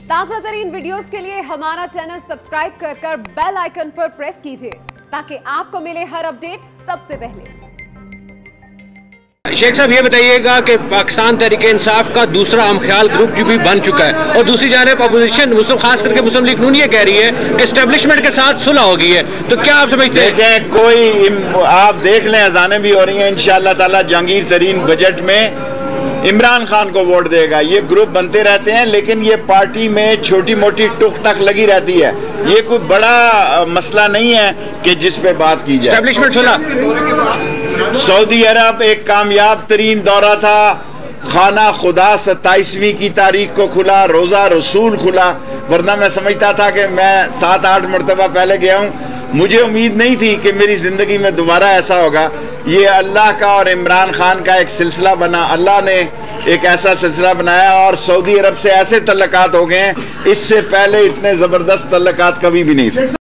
ताज़ा तरीन वीडियोस के लिए हमारा चैनल सब्सक्राइब कर बेल आइकन पर प्रेस कीजिए ताकि आपको मिले हर अपडेट सबसे पहले। शेख साहब ये बताइएगा कि पाकिस्तान तहरीक इंसाफ का दूसरा हमख्याल ग्रुप जो भी बन चुका है और दूसरी जानिब अपोजिशन खास करके मुस्लिम लीग नून ये कह रही है कि एस्टेब्लिशमेंट के साथ सुलह हो गई है, तो क्या आप समझते हैं? कोई आप देख लें, अजानें भी हो रही हैं, इंशाअल्लाह ताला जहांगीर तरीन बजट में इमरान खान को वोट देगा। ये ग्रुप बनते रहते हैं लेकिन ये पार्टी में छोटी मोटी टुक तक लगी रहती है। ये कोई बड़ा मसला नहीं है कि जिस पे बात की जाए। एस्टेब्लिशमेंट सुलह, सऊदी अरब एक कामयाब तरीन दौरा था। खाना खुदा 27वीं की तारीख को खुला, रोजा रसूल खुला, वरना मैं समझता था कि मैं 7-8 मरतबा पहले गया हूं। मुझे उम्मीद नहीं थी कि मेरी जिंदगी में दोबारा ऐसा होगा। ये अल्लाह का और इमरान खान का एक सिलसिला बना, अल्लाह ने एक ऐसा सिलसिला बनाया और सऊदी अरब से ऐसे तल्लकात हो गए हैं, इससे पहले इतने जबरदस्त तल्लकात कभी भी नहीं थे।